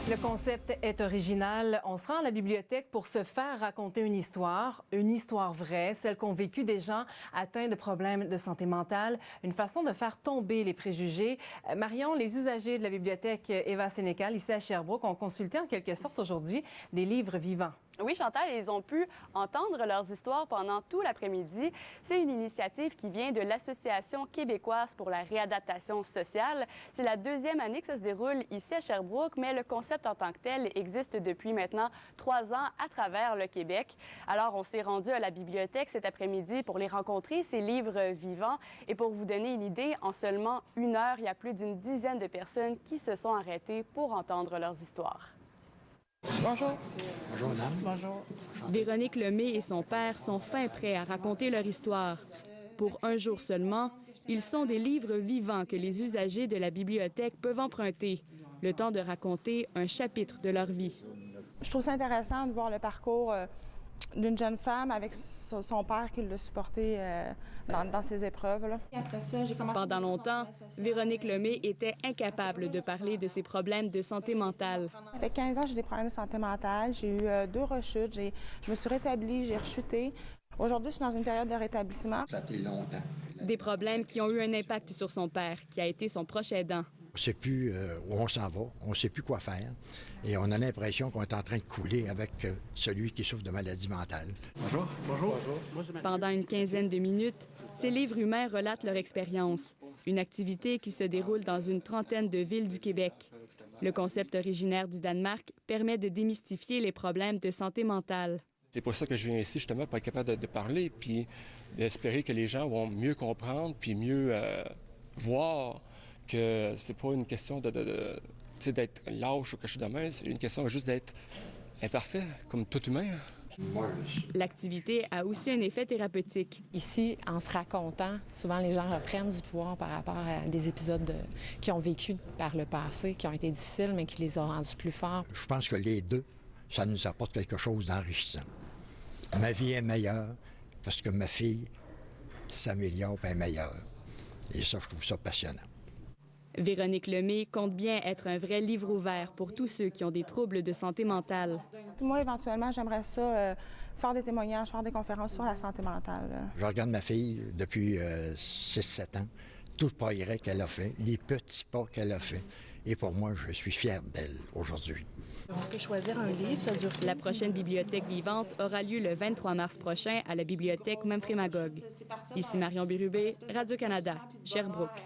Le concept est original. On se rend à la bibliothèque pour se faire raconter une histoire vraie, celle qu'ont vécu des gens atteints de problèmes de santé mentale, une façon de faire tomber les préjugés. Marion, les usagers de la bibliothèque Eva Sénécal, ici à Sherbrooke, ont consulté en quelque sorte aujourd'hui des livres vivants. Oui, Chantal, ils ont pu entendre leurs histoires pendant tout l'après-midi. C'est une initiative qui vient de l'Association québécoise pour la réadaptation sociale. C'est la deuxième année que ça se déroule ici à Sherbrooke, mais le concept en tant que tel existe depuis maintenant 3 ans à travers le Québec. Alors, on s'est rendu à la bibliothèque cet après-midi pour les rencontrer, ces livres vivants. Et pour vous donner une idée, en seulement 1 heure, il y a plus d'une dizaine de personnes qui se sont arrêtées pour entendre leurs histoires. Bonjour. Bonjour, madame. Bonjour. Véronique Lemay et son père sont fin prêts à raconter leur histoire. Pour un jour seulement, ils sont des livres vivants que les usagers de la bibliothèque peuvent emprunter, le temps de raconter un chapitre de leur vie. Je trouve ça intéressant de voir le parcours d'une jeune femme avec son père qui l'a supporté dans ses épreuves. Là. Après ça, j'ai commencé Pendant longtemps, Véronique Lemay était incapable de parler de ses problèmes de santé mentale. Ça fait 15 ans, j'ai des problèmes de santé mentale. J'ai eu 2 rechutes. Je me suis rétablie, j'ai rechuté. Aujourd'hui, je suis dans une période de rétablissement. Ça a été longtemps. Des problèmes qui ont eu un impact sur son père, qui a été son proche aidant. On ne sait plus où on s'en va, on ne sait plus quoi faire. Et on a l'impression qu'on est en train de couler avec celui qui souffre de maladie mentale. Bonjour. Bonjour. Pendant une quinzaine de minutes, ces livres humains relatent leur expérience, une activité qui se déroule dans une trentaine de villes du Québec. Le concept originaire du Danemark permet de démystifier les problèmes de santé mentale. C'est pour ça que je viens ici, justement, pour être capable de parler, puis d'espérer que les gens vont mieux comprendre, puis mieux voir que c'est pas une question d'être lâche ou quelque chose de même, c'est une question juste d'être imparfait, comme tout humain. L'activité a aussi un effet thérapeutique. Ici, en se racontant, souvent les gens reprennent du pouvoir par rapport à des épisodes qu'ils ont vécu par le passé, qui ont été difficiles, mais qui les ont rendus plus forts. Je pense que les deux, ça nous apporte quelque chose d'enrichissant. Ma vie est meilleure parce que ma fille s'améliore et est meilleure. Et ça, je trouve ça passionnant. Véronique Lemay compte bien être un vrai livre ouvert pour tous ceux qui ont des troubles de santé mentale. Moi, éventuellement, j'aimerais ça faire des témoignages, faire des conférences sur la santé mentale. Je regarde ma fille depuis 6-7 ans, tout le progrès qu'elle a fait, les petits pas qu'elle a fait. Et pour moi, je suis fier d'elle aujourd'hui. On peut choisir un livre, ça dure. La prochaine bibliothèque vivante aura lieu le 23 mars prochain à la bibliothèque Memphremagog. Ici Marion Bérubé, Radio-Canada, Sherbrooke.